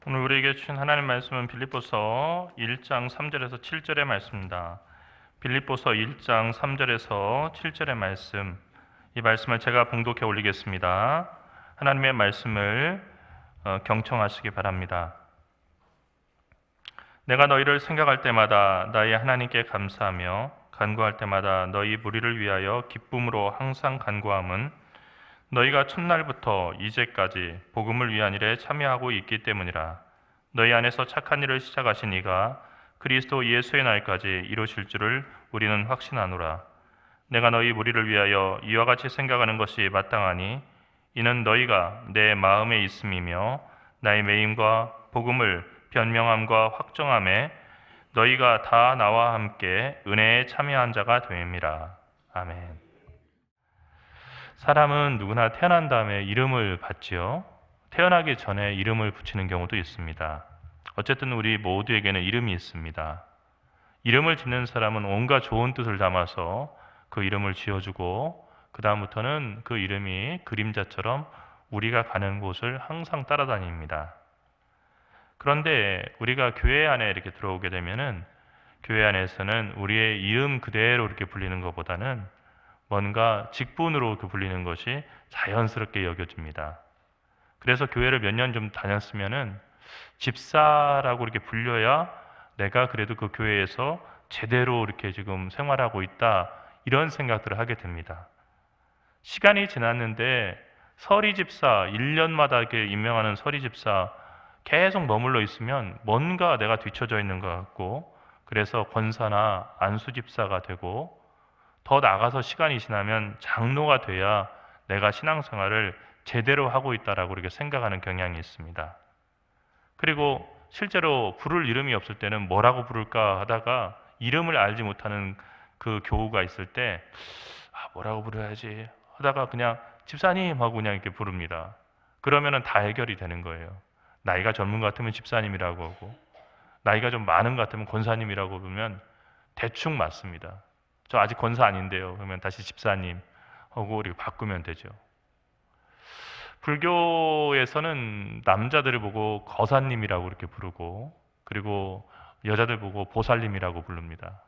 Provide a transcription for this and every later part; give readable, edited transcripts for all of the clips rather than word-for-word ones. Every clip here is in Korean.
오늘 우리에게 주신 하나님 말씀은 빌립보서 1장 3절에서 7절의 말씀입니다. 빌립보서 1장 3절에서 7절의 말씀, 이 말씀을 제가 봉독해 올리겠습니다. 하나님의 말씀을 경청하시기 바랍니다. 내가 너희를 생각할 때마다 나의 하나님께 감사하며 간구할 때마다 너희 무리를 위하여 기쁨으로 항상 간구함은 너희가 첫날부터 이제까지 복음을 위한 일에 참여하고 있기 때문이라. 너희 안에서 착한 일을 시작하신 이가 그리스도 예수의 날까지 이루실 줄을 우리는 확신하노라. 내가 너희 무리를 위하여 이와 같이 생각하는 것이 마땅하니 이는 너희가 내 마음에 있음이며 나의 매임과 복음을 변명함과 확정함에 너희가 다 나와 함께 은혜에 참여한 자가 됨이라. 아멘. 사람은 누구나 태어난 다음에 이름을 받지요. 태어나기 전에 이름을 붙이는 경우도 있습니다. 어쨌든 우리 모두에게는 이름이 있습니다. 이름을 짓는 사람은 온갖 좋은 뜻을 담아서 그 이름을 지어주고 그 다음부터는 그 이름이 그림자처럼 우리가 가는 곳을 항상 따라다닙니다. 그런데 우리가 교회 안에 이렇게 들어오게 되면은 교회 안에서는 우리의 이름 그대로 이렇게 불리는 것보다는 뭔가 직분으로 이렇게 불리는 것이 자연스럽게 여겨집니다. 그래서 교회를 몇 년 좀 다녔으면은 집사라고 이렇게 불려야 내가 그래도 그 교회에서 제대로 이렇게 지금 생활하고 있다, 이런 생각들을 하게 됩니다. 시간이 지났는데 서리 집사, 1년마다 이렇게 임명하는 서리 집사 계속 머물러 있으면 뭔가 내가 뒤처져 있는 것 같고, 그래서 권사나 안수 집사가 되고 더 나아가서 시간이 지나면 장로가 돼야 내가 신앙생활을 제대로 하고 있다라고 이렇게 생각하는 경향이 있습니다. 그리고 실제로 부를 이름이 없을 때는 뭐라고 부를까 하다가 이름을 알지 못하는 그 교우가 있을 때 뭐라고 부르야지 하다가 그냥 집사님 하고 그냥 이렇게 부릅니다. 그러면은 다 해결이 되는 거예요. 나이가 젊은 것 같으면 집사님이라고 하고, 나이가 좀 많은 것 같으면 권사님이라고 부르면 대충 맞습니다. 저 아직 권사 아닌데요. 그러면 다시 집사님 하고 이렇게 바꾸면 되죠. 불교에서는 남자들을 보고 거사님이라고 이렇게 부르고, 그리고 여자들 보고 보살님이라고 부릅니다.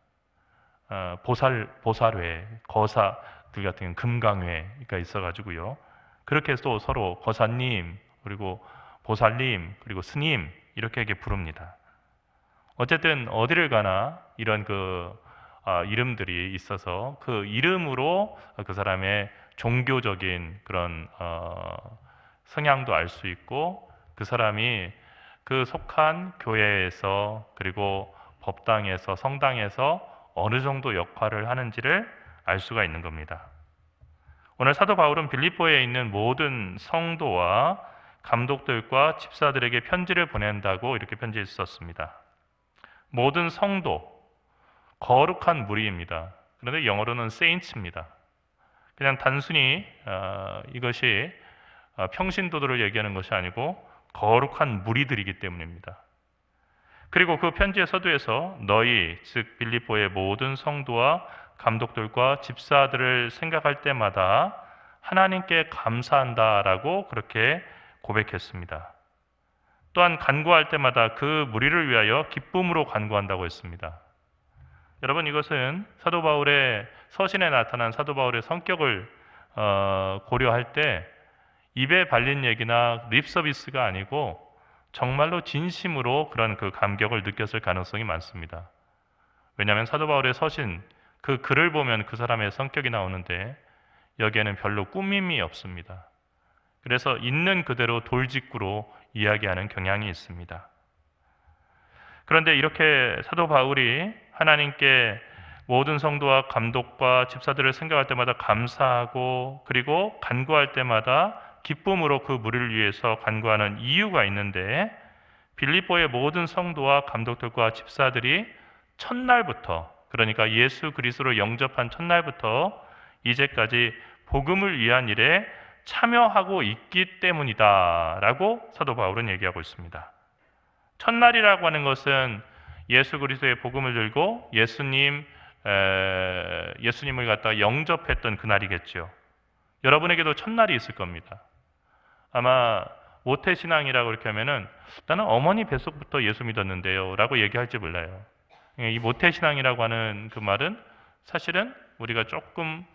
보살회, 거사들 같은 경우는 금강회가 있어가지고요. 그렇게 또 서로 거사님, 그리고 보살님, 그리고 스님 이렇게 부릅니다. 어쨌든 어디를 가나 이런 이름들이 있어서 그 이름으로 그 사람의 종교적인 그런 성향도 알 수 있고, 그 사람이 그 속한 교회에서 그리고 법당에서 성당에서 어느 정도 역할을 하는지를 알 수가 있는 겁니다. 오늘 사도 바울은 빌립보에 있는 모든 성도와 감독들과 집사들에게 편지를 보낸다고 이렇게 편지를 썼습니다. 모든 성도, 거룩한 무리입니다. 그런데 영어로는 saints입니다. 그냥 단순히 이것이 평신도들을 얘기하는 것이 아니고 거룩한 무리들이기 때문입니다. 그리고 그 편지의 서두에서 너희, 즉 빌립보의 모든 성도와 감독들과 집사들을 생각할 때마다 하나님께 감사한다라고 그렇게 고백했습니다. 또한 간구할 때마다 그 무리를 위하여 기쁨으로 간구한다고 했습니다. 여러분, 이것은 사도 바울의 서신에 나타난 사도 바울의 성격을 고려할 때 입에 발린 얘기나 립 서비스가 아니고 정말로 진심으로 그런 그 감격을 느꼈을 가능성이 많습니다. 왜냐하면 사도 바울의 서신, 그 글을 보면 그 사람의 성격이 나오는데 여기에는 별로 꾸밈이 없습니다. 그래서 있는 그대로 돌직구로 이야기하는 경향이 있습니다. 그런데 이렇게 사도 바울이 하나님께 모든 성도와 감독과 집사들을 생각할 때마다 감사하고, 그리고 간구할 때마다 기쁨으로 그 무리를 위해서 간구하는 이유가 있는데, 빌립보의 모든 성도와 감독들과 집사들이 첫날부터, 그러니까 예수 그리스도를 영접한 첫날부터 이제까지 복음을 위한 일에 참여하고 있기 때문이다 라고 사도 바울은 얘기하고 있습니다. 첫날이라고 하는 것은 예수 그리스도의 복음을 들고 예수님을 갖다가 영접했던 그날이겠죠. 여러분에게도 첫날이 있을 겁니다. 아마 모태신앙이라고 이렇게 하면은 나는 어머니 뱃속부터 예수 믿었는데요 라고 얘기할지 몰라요. 이 모태신앙이라고 하는 그 말은 사실은 우리가 조금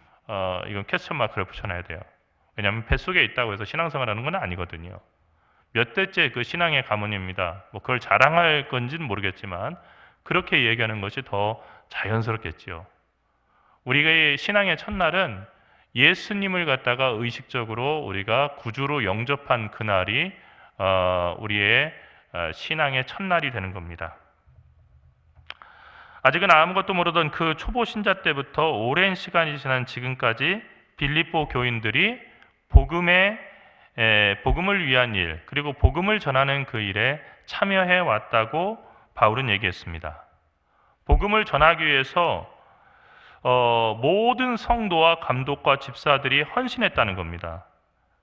이건 퀘스천 마크를 붙여놔야 돼요. 왜냐하면 뱃속에 있다고 해서 신앙생활하는 건 아니거든요. 몇 대째 그 신앙의 가문입니다. 뭐 그걸 자랑할 건지는 모르겠지만 그렇게 얘기하는 것이 더 자연스럽겠지요. 우리의 신앙의 첫날은 예수님을 갖다가 의식적으로 우리가 구주로 영접한 그날이 우리의 신앙의 첫날이 되는 겁니다. 아직은 아무것도 모르던 그 초보 신자 때부터 오랜 시간이 지난 지금까지 빌립보 교인들이 복음을 위한 일, 그리고 복음을 전하는 그 일에 참여해 왔다고 바울은 얘기했습니다. 복음을 전하기 위해서 모든 성도와 감독과 집사들이 헌신했다는 겁니다.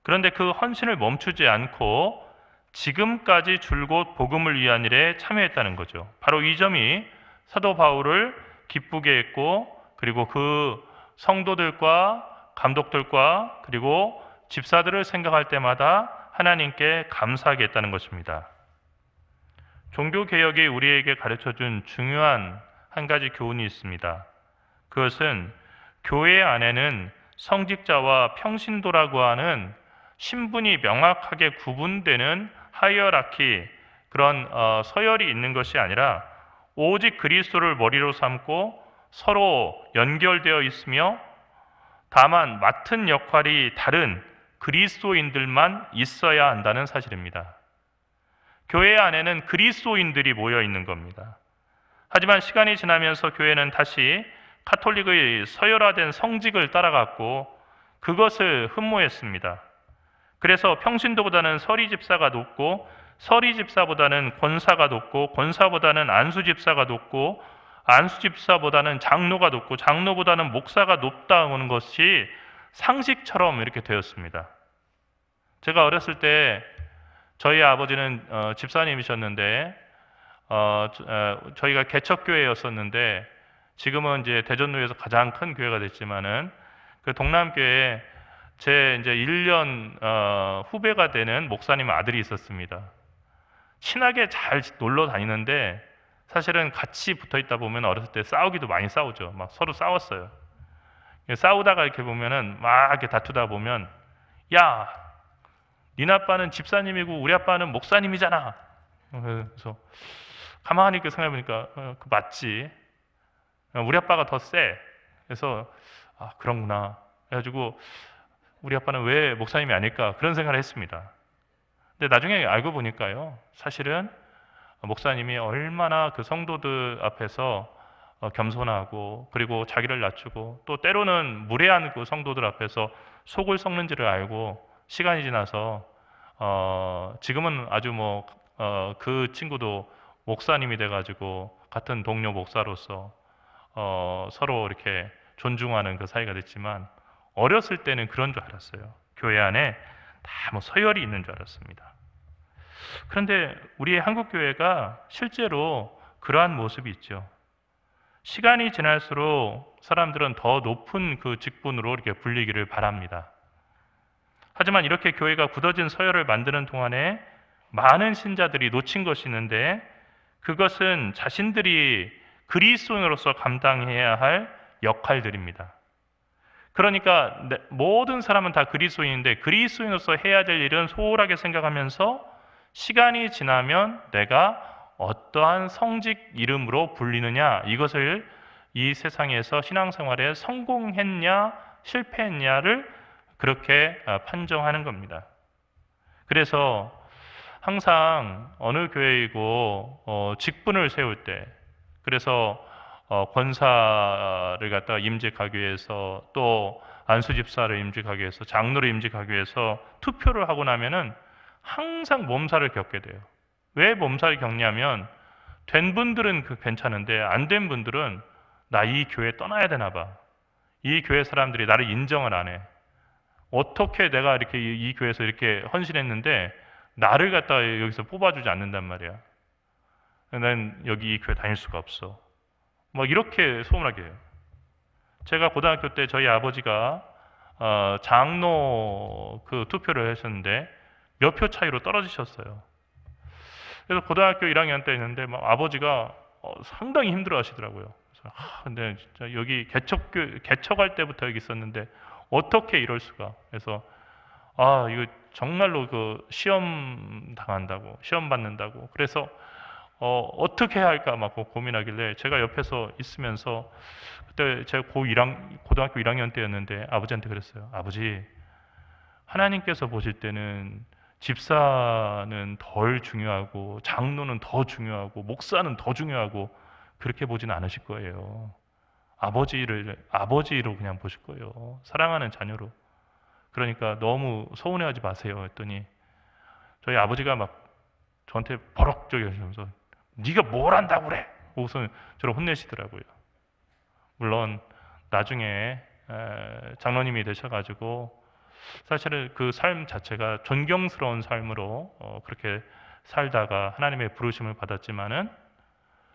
그런데 그 헌신을 멈추지 않고 지금까지 줄곧 복음을 위한 일에 참여했다는 거죠. 바로 이 점이 사도 바울을 기쁘게 했고, 그리고 그 성도들과 감독들과 그리고 집사들을 생각할 때마다 하나님께 감사하게 했다는 것입니다. 종교개혁이 우리에게 가르쳐준 중요한 한 가지 교훈이 있습니다. 그것은 교회 안에는 성직자와 평신도라고 하는 신분이 명확하게 구분되는 하이어라키, 그런 서열이 있는 것이 아니라 오직 그리스도를 머리로 삼고 서로 연결되어 있으며 다만 맡은 역할이 다른 그리스도인들만 있어야 한다는 사실입니다. 교회 안에는 그리스도인들이 모여 있는 겁니다. 하지만 시간이 지나면서 교회는 다시 카톨릭의 서열화된 성직을 따라갔고 그것을 흠모했습니다. 그래서 평신도보다는 서리 집사가 높고, 서리 집사보다는 권사가 높고, 권사보다는 안수 집사가 높고, 안수 집사보다는 장로가 높고, 장로보다는 목사가 높다는 것이 상식처럼 이렇게 되었습니다. 제가 어렸을 때 저희 아버지는 집사님이셨는데 저희가 개척교회였었는데 지금은 이제 대전로에서 가장 큰 교회가 됐지만은 그 동남교회에 제 이제 1년 후배가 되는 목사님 아들이 있었습니다. 친하게 잘 놀러 다니는데 사실은 같이 붙어 있다 보면 어렸을 때 싸우기도 많이 싸우죠. 막 서로 싸웠어요. 싸우다가 이렇게 보면은 막 이렇게 다투다 보면 야, 니네 아빠는 집사님이고 우리 아빠는 목사님이잖아. 그래서 가만히 이렇게 생각해 보니까 그 맞지. 우리 아빠가 더 세. 그래서 그런구나. 그래가지고 우리 아빠는 왜 목사님이 아닐까 그런 생각을 했습니다. 근데 나중에 알고 보니까요, 사실은 목사님이 얼마나 그 성도들 앞에서 겸손하고 그리고 자기를 낮추고 또 때로는 무례한 그 성도들 앞에서 속을 썩는지를 알고 시간이 지나서 지금은 아주 그 친구도 목사님이 돼가지고 같은 동료 목사로서 서로 이렇게 존중하는 그 사이가 됐지만 어렸을 때는 그런 줄 알았어요. 교회 안에 다 서열이 있는 줄 알았습니다. 그런데 우리의 한국 교회가 실제로 그러한 모습이 있죠. 시간이 지날수록 사람들은 더 높은 그 직분으로 이렇게 불리기를 바랍니다. 하지만 이렇게 교회가 굳어진 서열을 만드는 동안에 많은 신자들이 놓친 것이 있는데 그것은 자신들이 그리스도인으로서 감당해야 할 역할들입니다. 그러니까 모든 사람은 다 그리스도인인데 그리스도인으로서 해야 될 일은 소홀하게 생각하면서 시간이 지나면 내가 어떠한 성직 이름으로 불리느냐, 이것을 이 세상에서 신앙생활에 성공했냐 실패했냐를 그렇게 판정하는 겁니다. 그래서 항상 어느 교회이고 직분을 세울 때, 그래서 권사를 갖다가 임직하기 위해서 또 안수집사를 임직하기 위해서 장로를 임직하기 위해서 투표를 하고 나면은 항상 몸살을 겪게 돼요. 왜 몸살을 겪냐면 된 분들은 괜찮은데 안 된 분들은 나 이 교회 떠나야 되나 봐. 이 교회 사람들이 나를 인정을 안 해. 어떻게 내가 이렇게 이 교회에서 이렇게 헌신했는데 나를 갖다가 여기서 뽑아주지 않는단 말이야. 난 여기 이 교회 다닐 수가 없어. 이렇게 소문하게 해요. 제가 고등학교 때 저희 아버지가 장로 그 투표를 하셨는데 몇 표 차이로 떨어지셨어요. 그래서 고등학교 1학년 때 있는데 막 아버지가 상당히 힘들어 하시더라고요. 그래서 근데 진짜 여기 개척할 때부터 여기 있었는데 어떻게 이럴 수가. 그래서 이거 정말로 그 시험 당한다고, 시험 받는다고. 그래서 어떻게 해야 할까 막 고민하길래 제가 옆에서 있으면서 그때 제가 고등학교 1학년 때였는데 아버지한테 그랬어요. 아버지, 하나님께서 보실 때는 집사는 덜 중요하고 장로는 더 중요하고 목사는 더 중요하고 그렇게 보진 않으실 거예요. 아버지로 그냥 보실 거예요. 사랑하는 자녀로. 그러니까 너무 서운해하지 마세요 했더니 저희 아버지가 막 저한테 버럭저기 하시면서 네가 뭘 한다고 그래? 우선 저를 혼내시더라고요. 물론 나중에 장로님이 되셔가지고 사실은 그 삶 자체가 존경스러운 삶으로 그렇게 살다가 하나님의 부르심을 받았지만은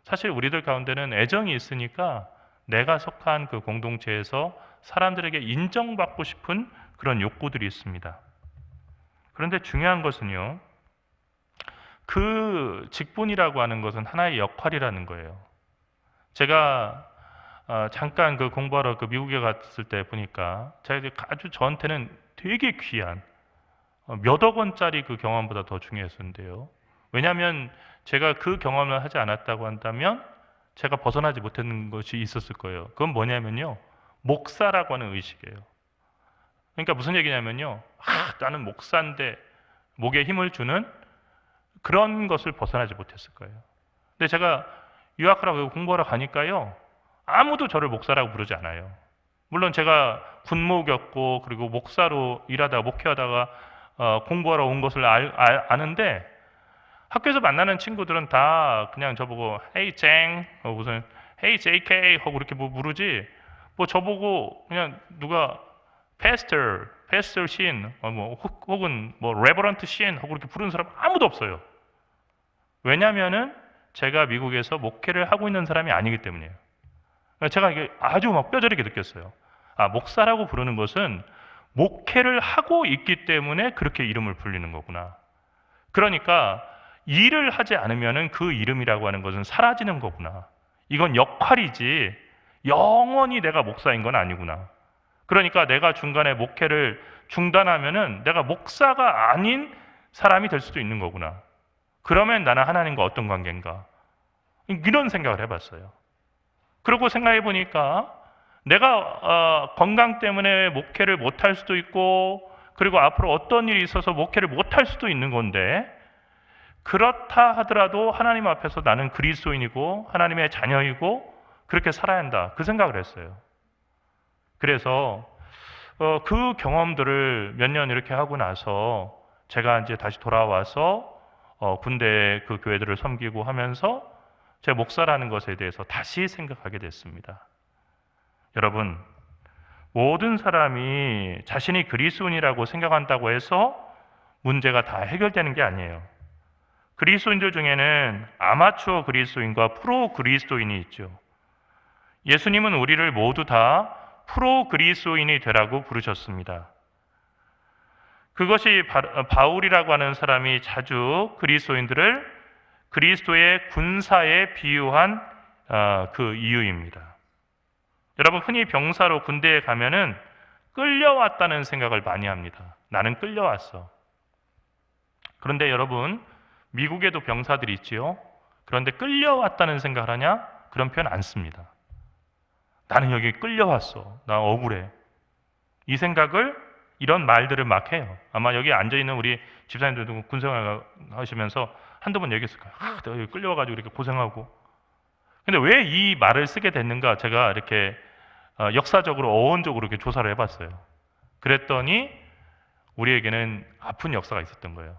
사실 우리들 가운데는 애정이 있으니까 내가 속한 그 공동체에서 사람들에게 인정받고 싶은 그런 욕구들이 있습니다. 그런데 중요한 것은요, 그 직분이라고 하는 것은 하나의 역할이라는 거예요. 제가 잠깐 그 공부하러 그 미국에 갔을 때 보니까 제가 아주 저한테는 되게 귀한 몇억 원짜리 그 경험보다 더 중요했었는데요. 왜냐하면 제가 그 경험을 하지 않았다고 한다면 제가 벗어나지 못했는 것이 있었을 거예요. 그건 뭐냐면요, 목사라고 하는 의식이에요. 그러니까 무슨 얘기냐면요, 나는 목사인데 목에 힘을 주는 그런 것을 벗어나지 못했을 거예요. 근데 제가 유학하러 공부하러 가니까요, 아무도 저를 목사라고 부르지 않아요. 물론 제가 군목이었고 그리고 목사로 일하다가 목회하다가 공부하러 온 것을 아는데 학교에서 만나는 친구들은 다 그냥 저보고 Hey 쟁, 무슨 Hey JK 하고 이렇게 뭐 부르지, 뭐 저보고 그냥 누가 Pastor 신, 혹은 뭐 Reverend 신 하고 이렇게 부르는 사람 아무도 없어요. 왜냐면은 제가 미국에서 목회를 하고 있는 사람이 아니기 때문이에요. 제가 이게 아주 막 뼈저리게 느꼈어요. 목사라고 부르는 것은 목회를 하고 있기 때문에 그렇게 이름을 불리는 거구나. 그러니까 일을 하지 않으면은 그 이름이라고 하는 것은 사라지는 거구나. 이건 역할이지 영원히 내가 목사인 건 아니구나. 그러니까 내가 중간에 목회를 중단하면은 내가 목사가 아닌 사람이 될 수도 있는 거구나. 그러면 나는 하나님과 어떤 관계인가? 이런 생각을 해봤어요. 그러고 생각해 보니까 내가 건강 때문에 목회를 못할 수도 있고 그리고 앞으로 어떤 일이 있어서 목회를 못할 수도 있는 건데, 그렇다 하더라도 하나님 앞에서 나는 그리스도인이고 하나님의 자녀이고 그렇게 살아야 한다, 그 생각을 했어요. 그래서 그 경험들을 몇 년 이렇게 하고 나서 제가 이제 다시 돌아와서 군대 그 교회들을 섬기고 하면서 제 목사라는 것에 대해서 다시 생각하게 됐습니다. 여러분, 모든 사람이 자신이 그리스도인이라고 생각한다고 해서 문제가 다 해결되는 게 아니에요. 그리스도인들 중에는 아마추어 그리스도인과 프로 그리스도인이 있죠. 예수님은 우리를 모두 다 프로 그리스도인이 되라고 부르셨습니다. 그것이 바울이라고 하는 사람이 자주 그리스도인들을 그리스도의 군사에 비유한 그 이유입니다. 여러분, 흔히 병사로 군대에 가면은 끌려왔다는 생각을 많이 합니다. 나는 끌려왔어. 그런데 여러분, 미국에도 병사들이 있지요. 그런데 끌려왔다는 생각을 하냐? 그런 표현 안 씁니다. 나는 여기 끌려왔어. 나 억울해. 이 생각을, 이런 말들을 막 해요. 아마 여기 앉아있는 우리 집사님들도 군생활 하시면서 한두 번 얘기했을 거예요. 내가 여기 끌려와가지고 이렇게 고생하고. 근데 왜 이 말을 쓰게 됐는가 제가 이렇게 역사적으로 어원적으로 이렇게 조사를 해봤어요. 그랬더니 우리에게는 아픈 역사가 있었던 거예요.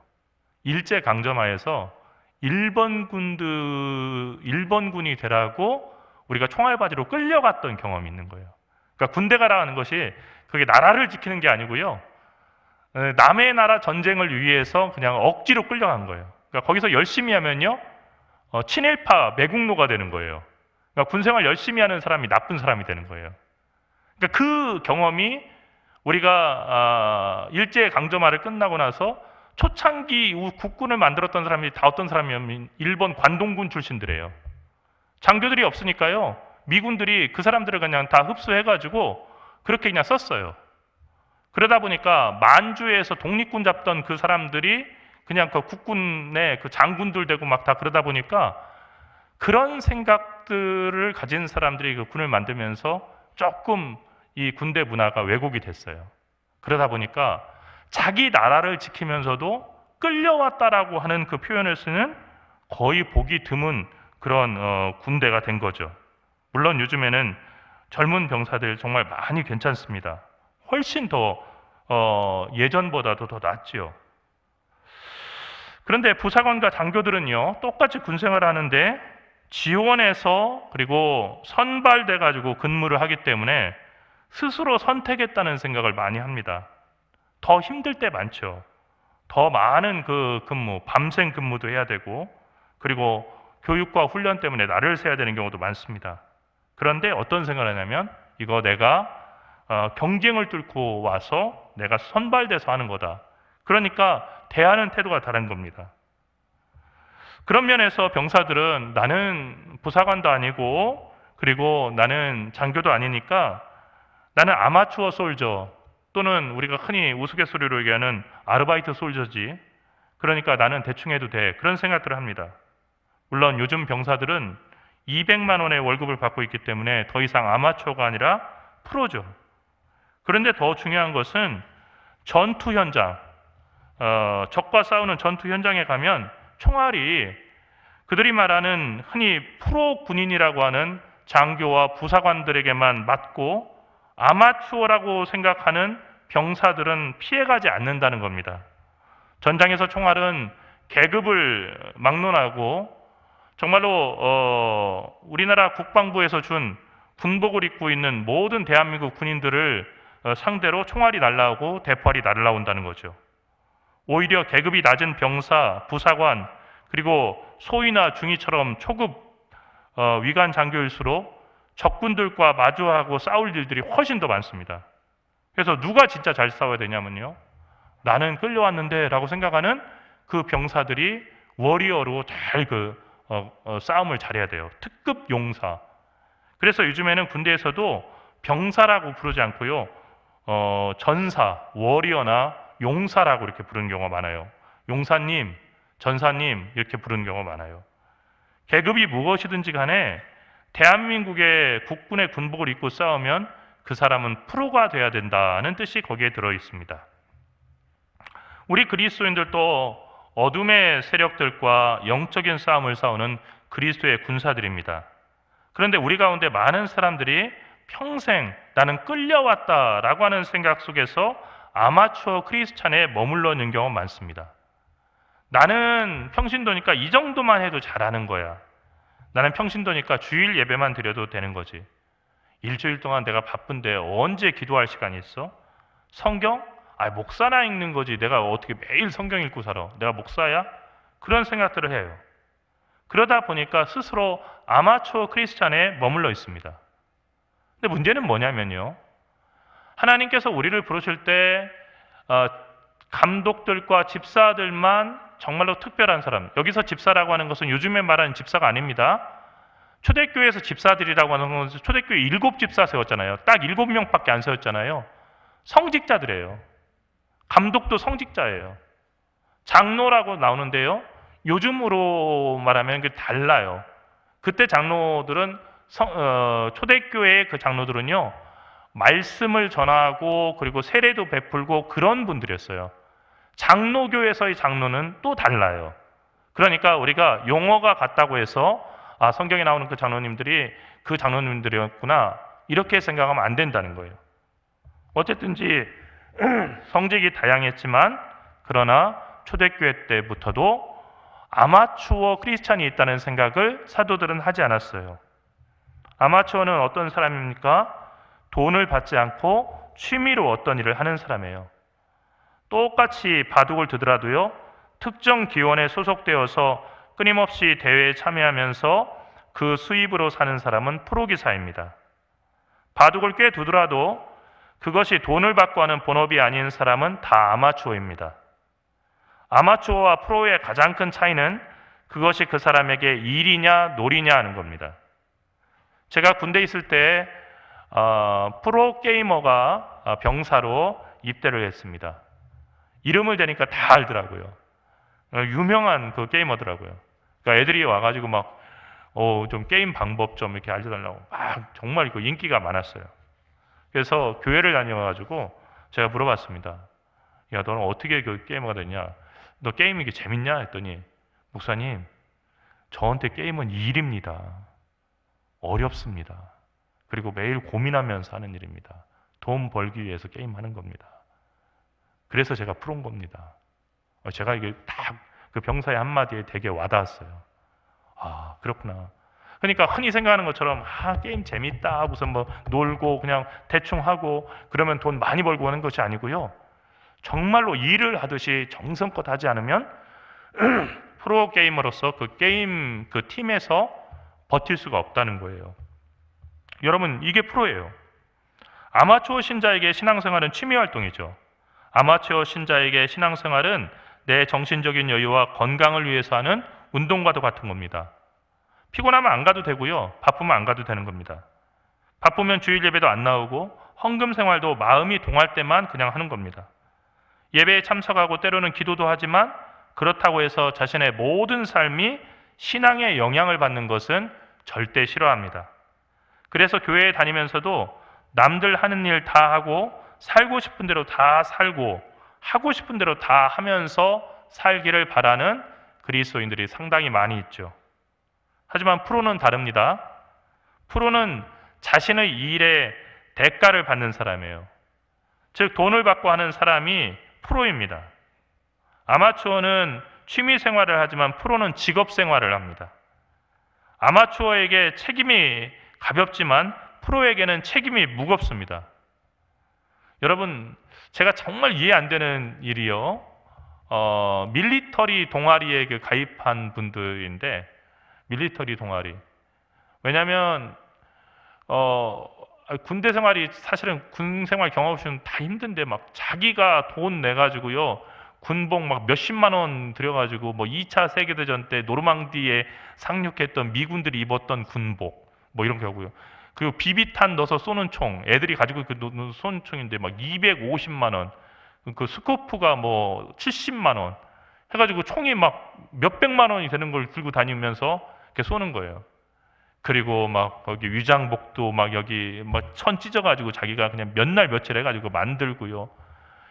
일제강점하에서 일본군이 되라고 우리가 총알바지로 끌려갔던 경험이 있는 거예요. 그러니까 군대 가라는 것이 그게 나라를 지키는 게 아니고요, 남의 나라 전쟁을 위해서 그냥 억지로 끌려간 거예요. 그러니까 거기서 열심히 하면요, 친일파 매국노가 되는 거예요. 그러니까 군생활 열심히 하는 사람이 나쁜 사람이 되는 거예요. 그러니까 그 경험이 우리가 일제강점하를 끝나고 나서 초창기 국군을 만들었던 사람이 다 어떤 사람이냐면 일본 관동군 출신들이에요. 장교들이 없으니까요. 미군들이 그 사람들을 그냥 다 흡수해가지고 그렇게 그냥 썼어요. 그러다 보니까 만주에서 독립군 잡던 그 사람들이 그냥 그 국군의 그 장군들 되고 막 다 그러다 보니까 그런 생각들을 가진 사람들이 그 군을 만들면서 조금 이 군대 문화가 왜곡이 됐어요. 그러다 보니까 자기 나라를 지키면서도 끌려왔다라고 하는 그 표현을 쓰는 거의 보기 드문 그런 군대가 된 거죠. 물론 요즘에는 젊은 병사들 정말 많이 괜찮습니다. 훨씬 더 예전보다도 더 낫지요. 그런데 부사관과 장교들은요, 똑같이 군생활을 하는데 지원해서 그리고 선발돼 가지고 근무를 하기 때문에 스스로 선택했다는 생각을 많이 합니다. 더 힘들 때 많죠. 더 많은 그 근무, 밤샘 근무도 해야 되고, 그리고 교육과 훈련 때문에 날을 새야 되는 경우도 많습니다. 그런데 어떤 생각을 하냐면 이거 내가 경쟁을 뚫고 와서 내가 선발돼서 하는 거다. 그러니까 대하는 태도가 다른 겁니다. 그런 면에서 병사들은 나는 부사관도 아니고 그리고 나는 장교도 아니니까 나는 아마추어 솔저 또는 우리가 흔히 우스갯소리로 얘기하는 아르바이트 솔저지. 그러니까 나는 대충 해도 돼. 그런 생각들을 합니다. 물론 요즘 병사들은 200만 원의 월급을 받고 있기 때문에 더 이상 아마추어가 아니라 프로죠. 그런데 더 중요한 것은 전투 현장, 적과 싸우는 전투 현장에 가면 총알이 그들이 말하는 흔히 프로 군인이라고 하는 장교와 부사관들에게만 맞고 아마추어라고 생각하는 병사들은 피해가지 않는다는 겁니다. 전장에서 총알은 계급을 막론하고 정말로 우리나라 국방부에서 준 군복을 입고 있는 모든 대한민국 군인들을 상대로 총알이 날라오고 대포알이 날라온다는 거죠. 오히려 계급이 낮은 병사, 부사관, 그리고 소위나 중위처럼 초급 위관 장교일수록 적군들과 마주하고 싸울 일들이 훨씬 더 많습니다. 그래서 누가 진짜 잘 싸워야 되냐면요, 나는 끌려왔는데 라고 생각하는 그 병사들이 워리어로 잘 싸움을 잘해야 돼요. 특급 용사. 그래서 요즘에는 군대에서도 병사라고 부르지 않고요, 전사, 워리어나 용사라고 이렇게 부르는 경우가 많아요. 용사님, 전사님 이렇게 부르는 경우가 많아요. 계급이 무엇이든지 간에 대한민국의 국군의 군복을 입고 싸우면 그 사람은 프로가 돼야 된다는 뜻이 거기에 들어 있습니다. 우리 그리스도인들도 어둠의 세력들과 영적인 싸움을 싸우는 그리스도의 군사들입니다. 그런데 우리 가운데 많은 사람들이 평생 나는 끌려왔다라고 하는 생각 속에서 아마추어 크리스찬에 머물러 있는 경우가 많습니다. 나는 평신도니까 이 정도만 해도 잘하는 거야. 나는 평신도니까 주일 예배만 드려도 되는 거지. 일주일 동안 내가 바쁜데 언제 기도할 시간이 있어? 성경? 목사나 읽는 거지. 내가 어떻게 매일 성경 읽고 살아? 내가 목사야? 그런 생각들을 해요. 그러다 보니까 스스로 아마추어 크리스찬에 머물러 있습니다. 근데 문제는 뭐냐면요, 하나님께서 우리를 부르실 때 감독들과 집사들만 정말로 특별한 사람, 여기서 집사라고 하는 것은 요즘에 말하는 집사가 아닙니다. 초대교회에서 집사들이라고 하는 것은 초대교회 7집사 세웠잖아요. 딱 7명밖에 안 세웠잖아요. 성직자들이에요. 감독도 성직자예요. 장로라고 나오는데요, 요즘으로 말하면 그게 달라요. 그때 장로들은 초대교회의 그 장로들은요, 말씀을 전하고 그리고 세례도 베풀고 그런 분들이었어요. 장로교에서의 장로는 또 달라요. 그러니까 우리가 용어가 같다고 해서 성경에 나오는 그 장로님들이 그 장로님들이었구나 이렇게 생각하면 안 된다는 거예요. 어쨌든지 성직이 다양했지만 그러나 초대교회 때부터도 아마추어 크리스찬이 있다는 생각을 사도들은 하지 않았어요. 아마추어는 어떤 사람입니까? 돈을 받지 않고 취미로 어떤 일을 하는 사람이에요. 똑같이 바둑을 두더라도요, 특정 기원에 소속되어서 끊임없이 대회에 참여하면서 그 수입으로 사는 사람은 프로기사입니다. 바둑을 꽤 두더라도 그것이 돈을 받고 하는 본업이 아닌 사람은 다 아마추어입니다. 아마추어와 프로의 가장 큰 차이는 그것이 그 사람에게 일이냐 놀이냐 하는 겁니다. 제가 군대에 있을 때 프로 게이머가 병사로 입대를 했습니다. 이름을 대니까 다 알더라고요. 유명한 그 게이머더라고요. 그러니까 애들이 와가지고 막 좀 게임 방법 좀 이렇게 알려달라고 막 정말 그 인기가 많았어요. 그래서 교회를 다녀가지고 제가 물어봤습니다. 야, 너는 어떻게 그 게이머가 됐냐? 너 게임이 이게 재밌냐? 했더니 목사님, 저한테 게임은 일입니다. 어렵습니다. 그리고 매일 고민하면서 하는 일입니다. 돈 벌기 위해서 게임하는 겁니다. 그래서 제가 프로인 겁니다. 제가 이게 딱 그 병사의 한마디에 되게 와닿았어요. 아, 그렇구나. 그러니까 흔히 생각하는 것처럼 게임 재밌다 무슨 뭐 놀고 그냥 대충 하고 그러면 돈 많이 벌고 하는 것이 아니고요. 정말로 일을 하듯이 정성껏 하지 않으면 프로 게이머로서 그 게임 그 팀에서 버틸 수가 없다는 거예요. 여러분, 이게 프로예요. 아마추어 신자에게 신앙생활은 취미 활동이죠. 아마추어 신자에게 신앙생활은 내 정신적인 여유와 건강을 위해서 하는 운동과도 같은 겁니다. 피곤하면 안 가도 되고요. 바쁘면 안 가도 되는 겁니다. 바쁘면 주일 예배도 안 나오고 헌금 생활도 마음이 동할 때만 그냥 하는 겁니다. 예배에 참석하고 때로는 기도도 하지만 그렇다고 해서 자신의 모든 삶이 신앙의 영향을 받는 것은 절대 싫어합니다. 그래서 교회에 다니면서도 남들 하는 일 다 하고 살고 싶은 대로 다 살고 하고 싶은 대로 다 하면서 살기를 바라는 그리스도인들이 상당히 많이 있죠. 하지만 프로는 다릅니다. 프로는 자신의 일에 대가를 받는 사람이에요. 즉 돈을 받고 하는 사람이 프로입니다. 아마추어는 취미 생활을 하지만 프로는 직업 생활을 합니다. 아마추어에게 책임이 가볍지만 프로에게는 책임이 무겁습니다. 여러분, 제가 정말 이해 안 되는 일이요. 밀리터리 동아리에 가입한 분들인데, 밀리터리 동아리. 왜냐하면 군대 생활이 사실은 군 생활 경험 없이는 다 힘든데 막 자기가 돈 내가지고요. 군복 막 몇십만 원 들여가지고 뭐 2차 세계대전 때 노르망디에 상륙했던 미군들이 입었던 군복 뭐 이런 게 하고요. 그리고 비비탄 넣어서 쏘는 총, 애들이 가지고 쏘는 총인데 막 250만 원, 그 스코프가 뭐 70만 원 해가지고 총이 막 몇백만 원이 되는 걸 들고 다니면서 이렇게 쏘는 거예요. 그리고 막 거기 위장복도 막 여기 뭐 천 찢어가지고 자기가 그냥 몇 날 며칠 해가지고 만들고요.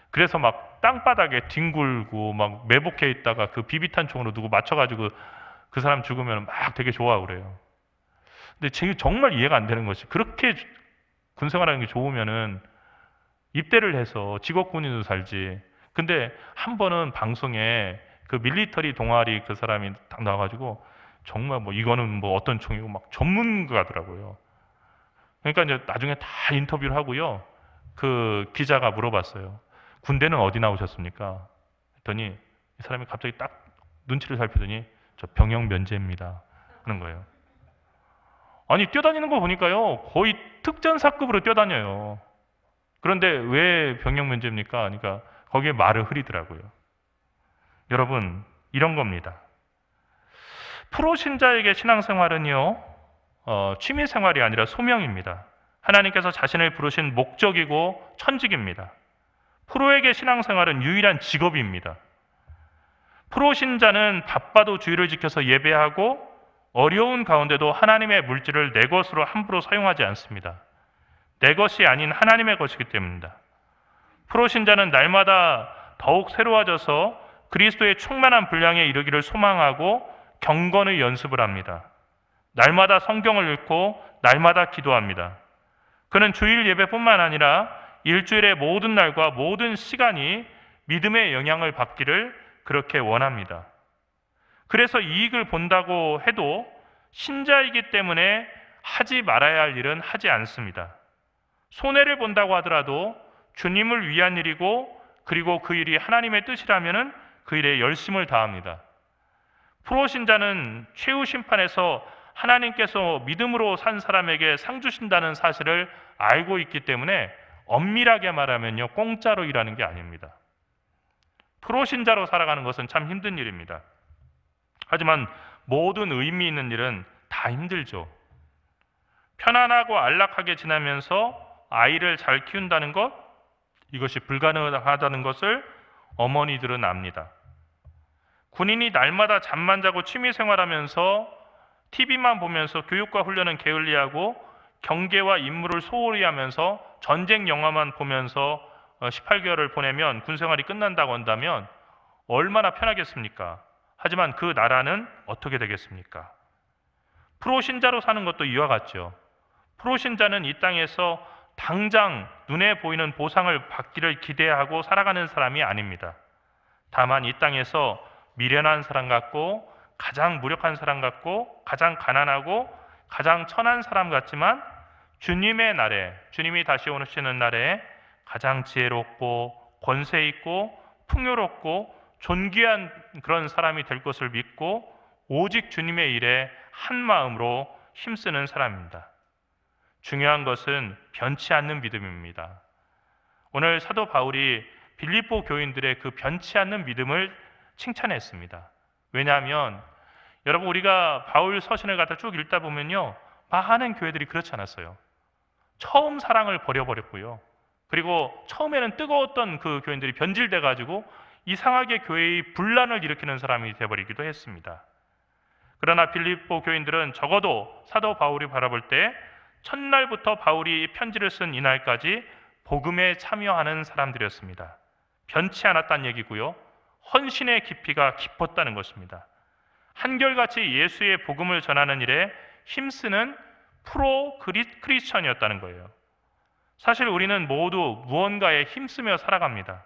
그래서 막 땅바닥에 뒹굴고 막 매복해 있다가 그 비비탄 총으로 누구 맞춰가지고 그 사람 죽으면 막 되게 좋아하고 그래요. 근데 제가 정말 이해가 안 되는 것이 그렇게 군생활하는 게 좋으면은 입대를 해서 직업군인으로 살지. 근데 한 번은 방송에 그 밀리터리 동아리 그 사람이 딱 나와가지고 정말 뭐 이거는 뭐 어떤 총이고 막 전문가더라고요. 그러니까 이제 나중에 다 인터뷰를 하고요. 그 기자가 물어봤어요. 군대는 어디 나오셨습니까? 했더니 이 사람이 갑자기 딱 눈치를 살피더니 저 병영 면제입니다 하는 거예요. 아니 뛰어다니는 거 보니까요 거의 특전사급으로 뛰어다녀요. 그런데 왜 병영 면제입니까? 그러니까 거기에 말을 흐리더라고요. 여러분, 이런 겁니다. 프로 신자에게 신앙생활은요 취미생활이 아니라 소명입니다. 하나님께서 자신을 부르신 목적이고 천직입니다. 프로에게 신앙생활은 유일한 직업입니다. 프로 신자는 바빠도 주의를 지켜서 예배하고 어려운 가운데도 하나님의 물질을 내 것으로 함부로 사용하지 않습니다. 내 것이 아닌 하나님의 것이기 때문입니다. 프로 신자는 날마다 더욱 새로워져서 그리스도의 충만한 분량에 이르기를 소망하고 경건의 연습을 합니다. 날마다 성경을 읽고 날마다 기도합니다. 그는 주일 예배뿐만 아니라 일주일의 모든 날과 모든 시간이 믿음의 영향을 받기를 그렇게 원합니다. 그래서 이익을 본다고 해도 신자이기 때문에 하지 말아야 할 일은 하지 않습니다. 손해를 본다고 하더라도 주님을 위한 일이고 그리고 그 일이 하나님의 뜻이라면 그 일에 열심을 다합니다. 프로 신자는 최후 심판에서 하나님께서 믿음으로 산 사람에게 상 주신다는 사실을 알고 있기 때문에 엄밀하게 말하면요 공짜로 일하는 게 아닙니다. 프로신자로 살아가는 것은 참 힘든 일입니다. 하지만 모든 의미 있는 일은 다 힘들죠. 편안하고 안락하게 지내면서 아이를 잘 키운다는 것, 이것이 불가능하다는 것을 어머니들은 압니다. 군인이 날마다 잠만 자고 취미 생활하면서 TV만 보면서 교육과 훈련은 게을리하고 경계와 임무를 소홀히 하면서 전쟁 영화만 보면서 18개월을 보내면 군생활이 끝난다고 한다면 얼마나 편하겠습니까? 하지만 그 나라는 어떻게 되겠습니까? 프로신자로 사는 것도 이와 같죠. 프로신자는 이 땅에서 당장 눈에 보이는 보상을 받기를 기대하고 살아가는 사람이 아닙니다. 다만 이 땅에서 미련한 사람 같고 가장 무력한 사람 같고 가장 가난하고 가장 천한 사람 같지만 주님의 날에, 주님이 다시 오시는 날에 가장 지혜롭고 권세 있고 풍요롭고 존귀한 그런 사람이 될 것을 믿고 오직 주님의 일에 한 마음으로 힘쓰는 사람입니다. 중요한 것은 변치 않는 믿음입니다. 오늘 사도 바울이 빌립보 교인들의 그 변치 않는 믿음을 칭찬했습니다. 왜냐하면 여러분, 우리가 바울 서신을 갖다 쭉 읽다 보면요, 많은 교회들이 그렇지 않았어요. 처음 사랑을 버려버렸고요. 그리고 처음에는 뜨거웠던 그 교인들이 변질돼 가지고 이상하게 교회의 분란을 일으키는 사람이 되어버리기도 했습니다. 그러나 빌립보 교인들은 적어도 사도 바울이 바라볼 때 첫날부터 바울이 편지를 쓴 이날까지 복음에 참여하는 사람들이었습니다. 변치 않았다는 얘기고요, 헌신의 깊이가 깊었다는 것입니다. 한결같이 예수의 복음을 전하는 일에 힘쓰는 프로 크리스천이었다는 거예요. 사실 우리는 모두 무언가에 힘쓰며 살아갑니다.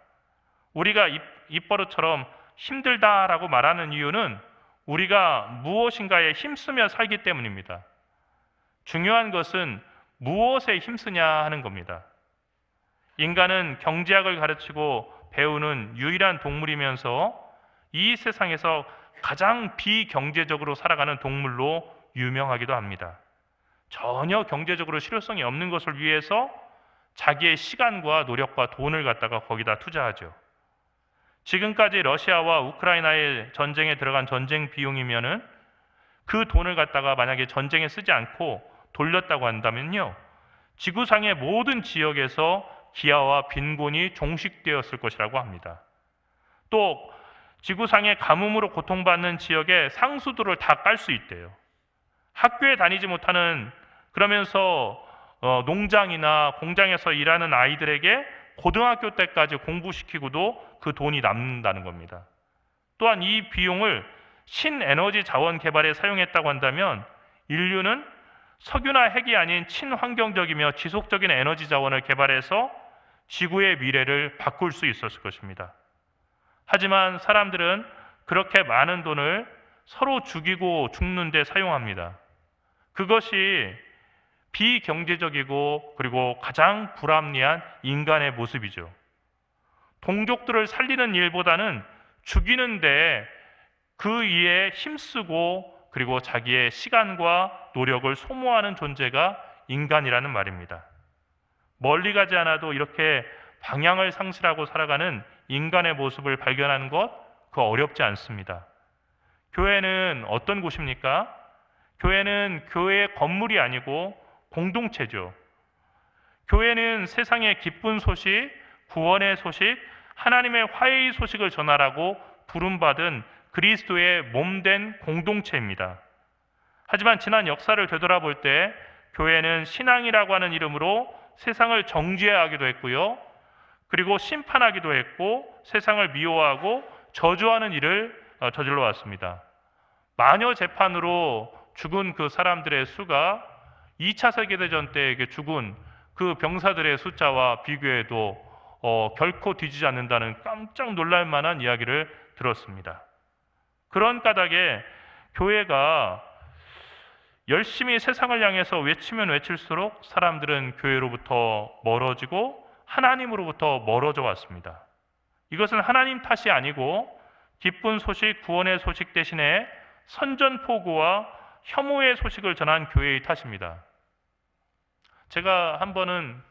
우리가 입버릇처럼 힘들다라고 말하는 이유는 우리가 무엇인가에 힘쓰며 살기 때문입니다. 중요한 것은 무엇에 힘쓰냐 하는 겁니다. 인간은 경제학을 가르치고 배우는 유일한 동물이면서 이 세상에서 가장 비경제적으로 살아가는 동물로 유명하기도 합니다. 전혀 경제적으로 실효성이 없는 것을 위해서 자기의 시간과 노력과 돈을 갖다가 거기다 투자하죠. 지금까지 러시아와 우크라이나의 전쟁에 들어간 전쟁 비용이면은 그 돈을 갖다가 만약에 전쟁에 쓰지 않고 돌렸다고 한다면요, 지구상의 모든 지역에서 기아와 빈곤이 종식되었을 것이라고 합니다. 또 지구상의 가뭄으로 고통받는 지역에 상수도를 다 깔 수 있대요. 학교에 다니지 못하는, 그러면서 농장이나 공장에서 일하는 아이들에게 고등학교 때까지 공부시키고도 그 돈이 남는다는 겁니다. 또한 이 비용을 신에너지 자원 개발에 사용했다고 한다면 인류는 석유나 핵이 아닌 친환경적이며 지속적인 에너지 자원을 개발해서 지구의 미래를 바꿀 수 있었을 것입니다. 하지만 사람들은 그렇게 많은 돈을 서로 죽이고 죽는 데 사용합니다. 그것이 비경제적이고 그리고 가장 불합리한 인간의 모습이죠. 동족들을 살리는 일보다는 죽이는데 그 일에 힘쓰고 그리고 자기의 시간과 노력을 소모하는 존재가 인간이라는 말입니다. 멀리 가지 않아도 이렇게 방향을 상실하고 살아가는 인간의 모습을 발견하는 것, 그거 어렵지 않습니다. 교회는 어떤 곳입니까? 교회는 교회의 건물이 아니고 공동체죠. 교회는 세상의 기쁜 소식, 구원의 소식, 하나님의 화해의 소식을 전하라고 부름받은 그리스도의 몸된 공동체입니다. 하지만 지난 역사를 되돌아볼 때 교회는 신앙이라고 하는 이름으로 세상을 정죄하기도 했고요, 그리고 심판하기도 했고 세상을 미워하고 저주하는 일을 저질러 왔습니다. 마녀 재판으로 죽은 그 사람들의 수가 2차 세계대전 때 죽은 그 병사들의 숫자와 비교해도 결코 뒤지지 않는다는 깜짝 놀랄 만한 이야기를 들었습니다. 그런 까닭에 교회가 열심히 세상을 향해서 외치면 외칠수록 사람들은 교회로부터 멀어지고 하나님으로부터 멀어져 왔습니다. 이것은 하나님 탓이 아니고 기쁜 소식, 구원의 소식 대신에 선전포고와 혐오의 소식을 전한 교회의 탓입니다. 제가 한 번은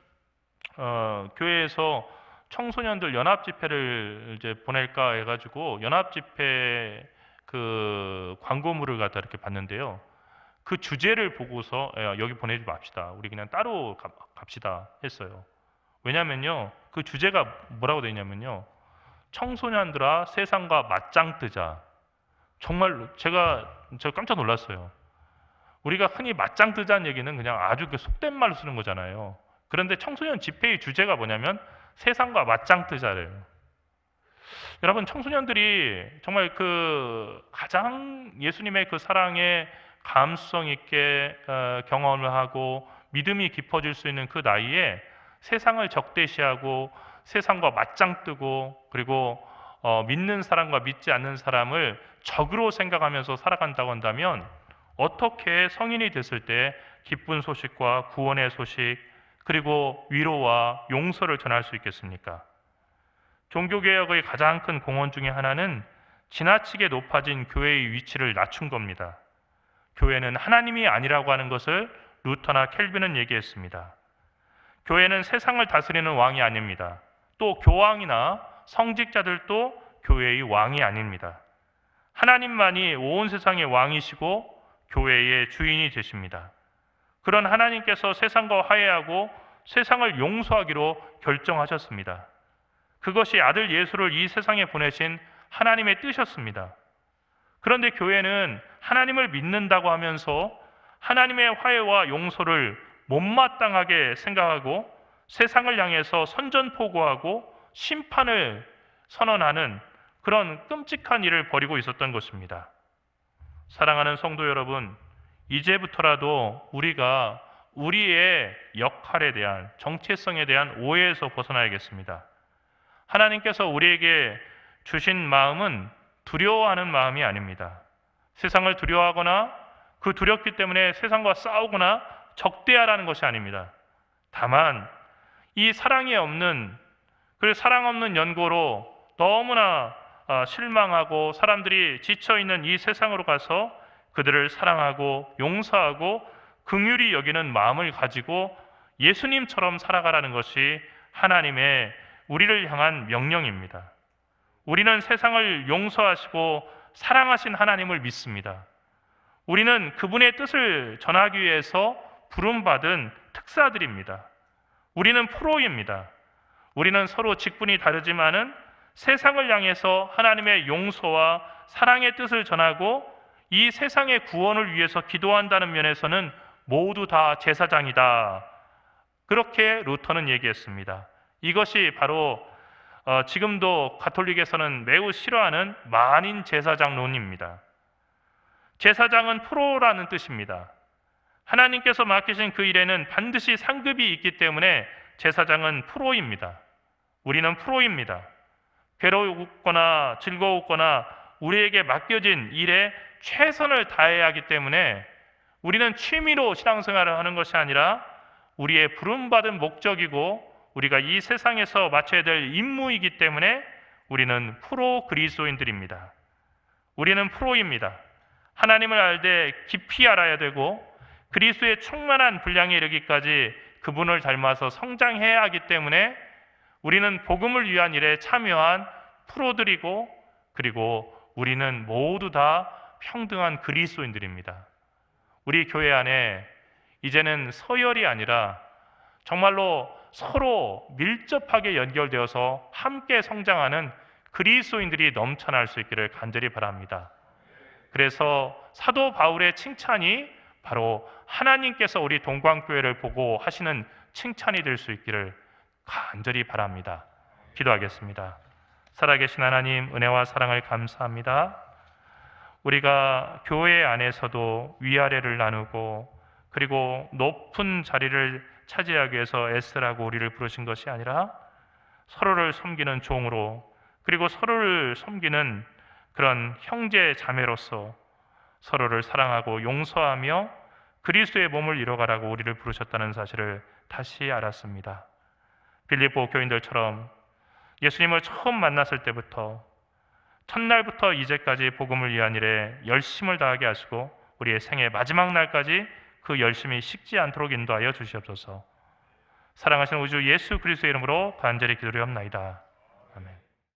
교회에서 청소년들 연합 집회를 이제 보낼까 해가지고 연합 집회 그 광고물을 갖다 이렇게 봤는데요. 그 주제를 보고서 여기 보내지 맙시다. 우리 그냥 따로 갑시다 했어요. 왜냐면요. 그 주제가 뭐라고 되어 있냐면요. 청소년들아 세상과 맞짱 뜨자. 정말 제가 깜짝 놀랐어요. 우리가 흔히 맞짱 뜨자는 얘기는 그냥 아주 그 속된 말로 쓰는 거잖아요. 그런데 청소년 집회의 주제가 뭐냐면 세상과 맞짱 뜨자래요. 여러분, 청소년들이 정말 그 가장 예수님의 그 사랑에 감수성 있게 경험을 하고 믿음이 깊어질 수 있는 그 나이에 세상을 적대시하고 세상과 맞짱 뜨고 그리고 믿는 사람과 믿지 않는 사람을 적으로 생각하면서 살아간다고 한다면 어떻게 성인이 됐을 때 기쁜 소식과 구원의 소식 그리고 위로와 용서를 전할 수 있겠습니까? 종교개혁의 가장 큰 공헌 중에 하나는 지나치게 높아진 교회의 위치를 낮춘 겁니다. 교회는 하나님이 아니라고 하는 것을 루터나 켈빈은 얘기했습니다. 교회는 세상을 다스리는 왕이 아닙니다. 또 교황이나 성직자들도 교회의 왕이 아닙니다. 하나님만이 온 세상의 왕이시고 교회의 주인이 되십니다. 그런 하나님께서 세상과 화해하고 세상을 용서하기로 결정하셨습니다. 그것이 아들 예수를 이 세상에 보내신 하나님의 뜻이었습니다. 그런데 교회는 하나님을 믿는다고 하면서 하나님의 화해와 용서를 못마땅하게 생각하고 세상을 향해서 선전포고하고 심판을 선언하는 그런 끔찍한 일을 벌이고 있었던 것입니다. 사랑하는 성도 여러분, 이제부터라도 우리가 우리의 역할에 대한 정체성에 대한 오해에서 벗어나야겠습니다. 하나님께서 우리에게 주신 마음은 두려워하는 마음이 아닙니다. 세상을 두려워하거나 그 두렵기 때문에 세상과 싸우거나 적대하라는 것이 아닙니다. 다만 이 사랑이 없는 그 사랑 없는 연고로 너무나 실망하고 사람들이 지쳐있는 이 세상으로 가서 그들을 사랑하고 용서하고 긍휼히 여기는 마음을 가지고 예수님처럼 살아가라는 것이 하나님의 우리를 향한 명령입니다. 우리는 세상을 용서하시고 사랑하신 하나님을 믿습니다. 우리는 그분의 뜻을 전하기 위해서 부름받은 특사들입니다. 우리는 프로입니다. 우리는 서로 직분이 다르지만은 세상을 향해서 하나님의 용서와 사랑의 뜻을 전하고 이 세상의 구원을 위해서 기도한다는 면에서는 모두 다 제사장이다. 그렇게 루터는 얘기했습니다. 이것이 바로 지금도 가톨릭에서는 매우 싫어하는 만인 제사장론입니다. 제사장은 프로라는 뜻입니다. 하나님께서 맡기신 그 일에는 반드시 상급이 있기 때문에 제사장은 프로입니다. 우리는 프로입니다. 괴로웠거나 즐거웠거나 우리에게 맡겨진 일에 최선을 다해야 하기 때문에 우리는 취미로 신앙생활을 하는 것이 아니라 우리의 부름받은 목적이고 우리가 이 세상에서 마쳐야 될 임무이기 때문에 우리는 프로 그리스도인들입니다. 우리는 프로입니다. 하나님을 알되 깊이 알아야 되고 그리스도의 충만한 분량에 이르기까지 그분을 닮아서 성장해야 하기 때문에 우리는 복음을 위한 일에 참여한 프로들이고 그리고 우리는 모두 다 평등한 그리스도인들입니다. 우리 교회 안에 이제는 서열이 아니라 정말로 서로 밀접하게 연결되어서 함께 성장하는 그리스도인들이 넘쳐날 수 있기를 간절히 바랍니다. 그래서 사도 바울의 칭찬이 바로 하나님께서 우리 동광교회를 보고 하시는 칭찬이 될 수 있기를 간절히 바랍니다. 기도하겠습니다. 살아계신 하나님, 은혜와 사랑을 감사합니다. 우리가 교회 안에서도 위아래를 나누고 그리고 높은 자리를 차지하기 위해서 애쓰라고 우리를 부르신 것이 아니라 서로를 섬기는 종으로 그리고 서로를 섬기는 그런 형제 자매로서 서로를 사랑하고 용서하며 그리스도의 몸을 이뤄가라고 우리를 부르셨다는 사실을 다시 알았습니다. 빌립보 교인들처럼 예수님을 처음 만났을 때부터 첫날부터 이제까지 복음을 위한 일에 열심을 다하게 하시고 우리의 생애 마지막 날까지 그 열심이 식지 않도록 인도하여 주시옵소서. 사랑하시는 우주 예수 그리스도의 이름으로 간절히 기도드리옵나이다.